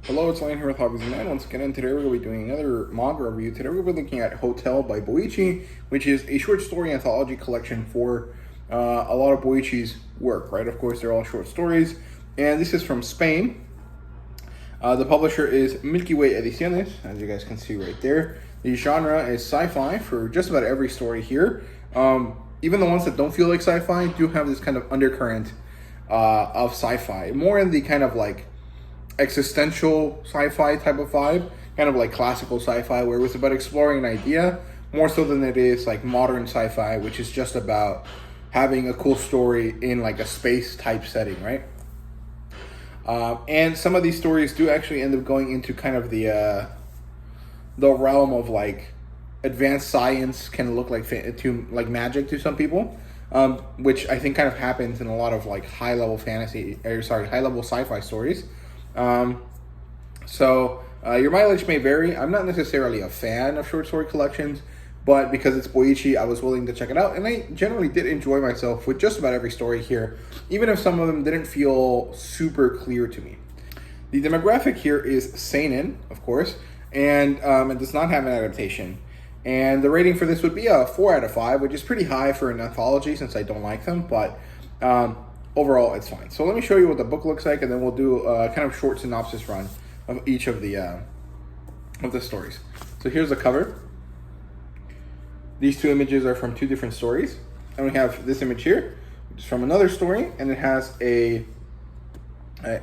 Hello, it's Lane here with HobbiesofaMan. Once again, and today we're going to be doing another manga review. Today we're going to be looking at Hotel by Boichi, which is a short story anthology collection for a lot of Boichi's work, right? Of course, they're all short stories, and this is from Spain. The publisher is milkywayediciones, as you guys can see right there. The genre is sci-fi for just about every story here. Even the ones that don't feel like sci-fi do have this kind of undercurrent of sci-fi, more in the kind of like existential sci-fi type of vibe, kind of like classical sci-fi where it's about exploring an idea more so than it is like modern sci-fi, which is just about having a cool story in like a space type setting, right? And some of these stories do actually end up going into kind of the realm of like advanced science, can look like to like magic to some people, which I think kind of happens in a lot of like high level sci-fi stories. Your mileage may vary. I'm not necessarily a fan of short story collections, but because it's Boichi, I was willing to check it out, and I generally did enjoy myself with just about every story here, even if some of them didn't feel super clear to me. The demographic here is seinen, of course, and it does not have an adaptation. And the rating for this would be a 4 out of 5, which is pretty high for an anthology since I don't like them, but overall, it's fine. So let me show you what the book looks like, and then we'll do a kind of short synopsis run of each of the stories. So here's the cover. These two images are from two different stories. And we have this image here, which is from another story, and it has a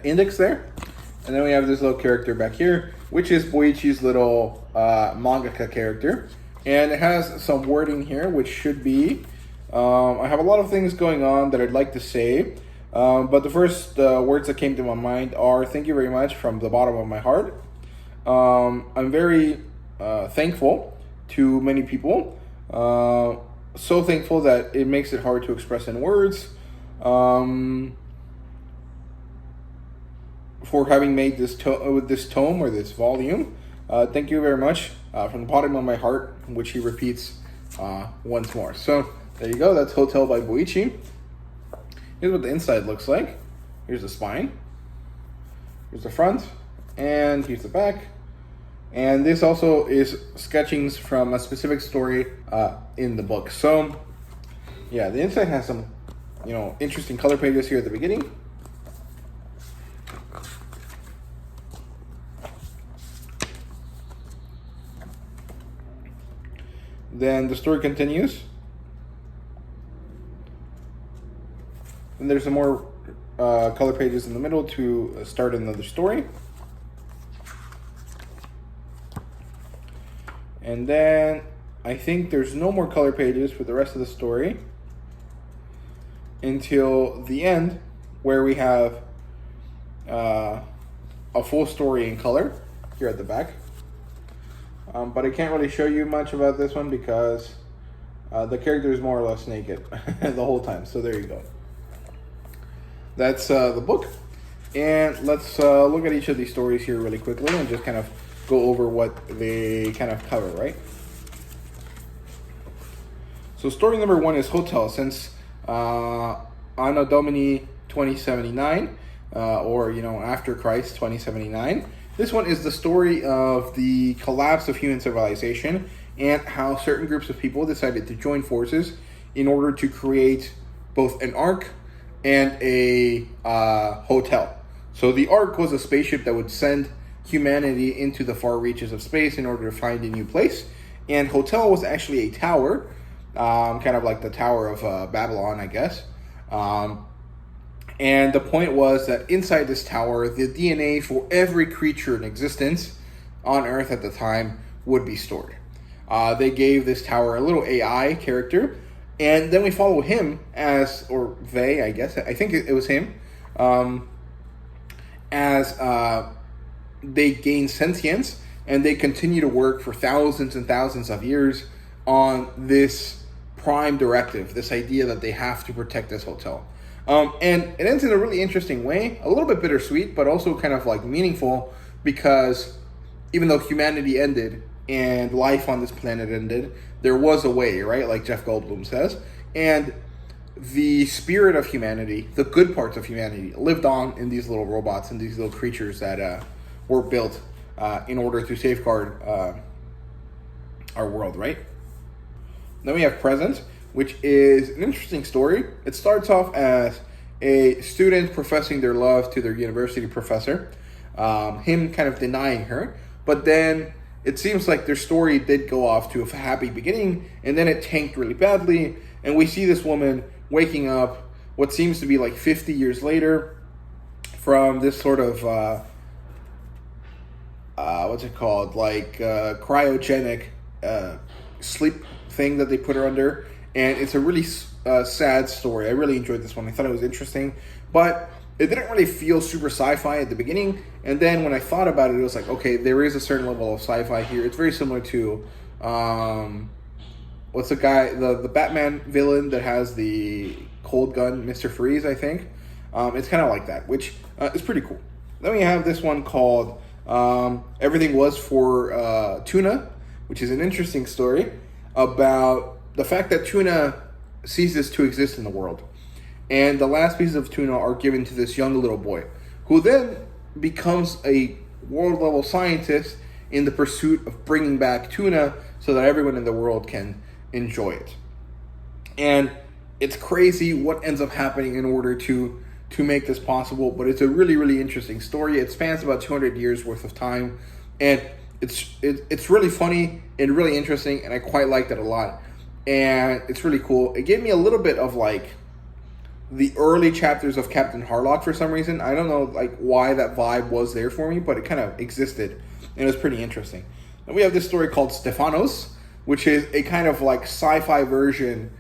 index there. And then we have this little character back here, which is Boichi's little mangaka character. And it has some wording here, which should be, I have a lot of things going on that I'd like to say. But the first words that came to my mind are thank you very much from the bottom of my heart. I'm very thankful to many people. So thankful that it makes it hard to express in words. For having made this tome or this volume. Thank you very much from the bottom of my heart, which he repeats once more. So there you go. That's Hotel by Boichi. Here's what the inside looks like. Here's the spine. Here's the front. And here's the back. And this also is sketchings from a specific story in the book. So, yeah, the inside has some, interesting color pages here at the beginning. Then the story continues. And there's some more color pages in the middle to start another story. And then I think there's no more color pages for the rest of the story until the end, where we have a full story in color here at the back. But I can't really show you much about this one because the character is more or less naked the whole time. So there you go. That's the book. And let's look at each of these stories here really quickly and just kind of go over what they kind of cover, right? So story number 1 is Hotel. Since Anno Domini 2079, or after Christ 2079, this one is the story of the collapse of human civilization and how certain groups of people decided to join forces in order to create both an ark and a hotel. So the ark was a spaceship that would send humanity into the far reaches of space in order to find a new place. And hotel was actually a tower, kind of like the Tower of Babylon, I guess. And the point was that inside this tower, the DNA for every creature in existence on Earth at the time would be stored. They gave this tower a little AI character, and then we follow him as, or they, I guess, I think it was him, as they gain sentience, and they continue to work for thousands and thousands of years on this prime directive, this idea that they have to protect this hotel. And it ends in a really interesting way, a little bit bittersweet, but also kind of like meaningful, because even though humanity ended and life on this planet ended, there was a way, right? Like Jeff Goldblum says. And the spirit of humanity, the good parts of humanity, lived on in these little robots and these little creatures that were built in order to safeguard our world, right? Then we have Present, which is an interesting story. It starts off as a student professing their love to their university professor, him kind of denying her, but then it seems like their story did go off to a happy beginning, and then it tanked really badly, and we see this woman waking up what seems to be like 50 years later from this sort of, what's it called, like cryogenic sleep thing that they put her under, and it's a really sad story. I really enjoyed this one. I thought it was interesting, but it didn't really feel super sci-fi at the beginning, and then when I thought about it, it was like, okay, there is a certain level of sci-fi here. It's very similar to what's the guy, the Batman villain that has the cold gun, Mr. Freeze, I think. It's kind of like that, which is pretty cool. Then we have this one called Everything Was for Tuna, which is an interesting story about the fact that tuna ceases to exist in the world. And the last pieces of tuna are given to this young little boy, who then becomes a world-level scientist in the pursuit of bringing back tuna so that everyone in the world can enjoy it. And it's crazy what ends up happening in order to make this possible, but it's a really, really interesting story. It spans about 200 years worth of time, and it's really funny and really interesting, and I quite liked it a lot. And it's really cool. It gave me a little bit of like the early chapters of Captain Harlock for some reason. I don't know like why that vibe was there for me, but it kind of existed, and it was pretty interesting. And we have this story called Stephanos, which is a kind of like sci-fi version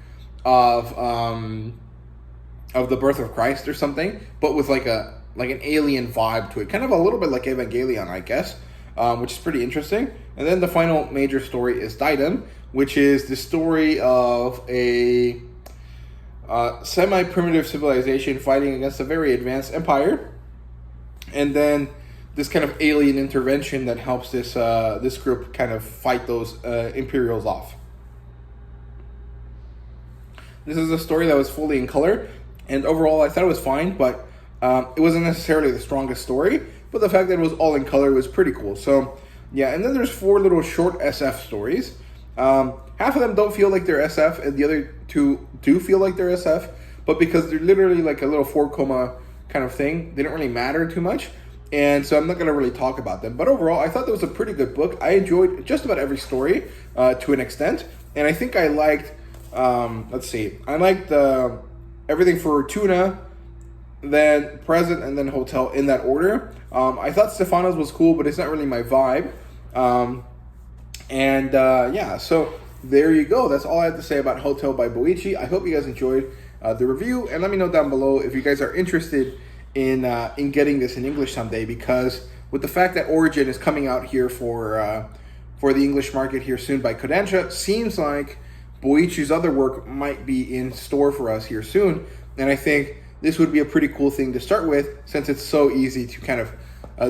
of the birth of Christ or something, but with like an alien vibe to it, kind of a little bit like Evangelion, I guess, which is pretty interesting. And then the final major story is Daiden, which is the story of a semi-primitive civilization fighting against a very advanced empire, and then this kind of alien intervention that helps this group kind of fight those Imperials off. This is a story that was fully in color, and overall I thought it was fine, but it wasn't necessarily the strongest story, but the fact that it was all in color was pretty cool. So yeah, and then there's 4 little short SF stories. Half of them don't feel like they're SF, and the other 2 do feel like they're SF, but because they're literally like a little 4-comma kind of thing, they don't really matter too much, and so I'm not going to really talk about them. But overall, I thought that was a pretty good book. I enjoyed just about every story to an extent, and I think I liked, I liked Everything for Tuna, then Present, and then Hotel in that order. I thought Stephanos was cool, but it's not really my vibe. Yeah, so there you go. That's all I have to say about Hotel by Boichi. I hope you guys enjoyed the review, and let me know down below if you guys are interested in getting this in English someday, because with the fact that Origin is coming out here for the English market here soon by Kodansha, seems like Boichi's other work might be in store for us here soon, and I think this would be a pretty cool thing to start with, since it's so easy to kind of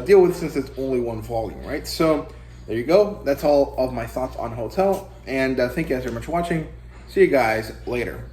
deal with, since it's only one volume, right? So there you go. That's all of my thoughts on Hotel, and thank you guys very much for watching. See you guys later.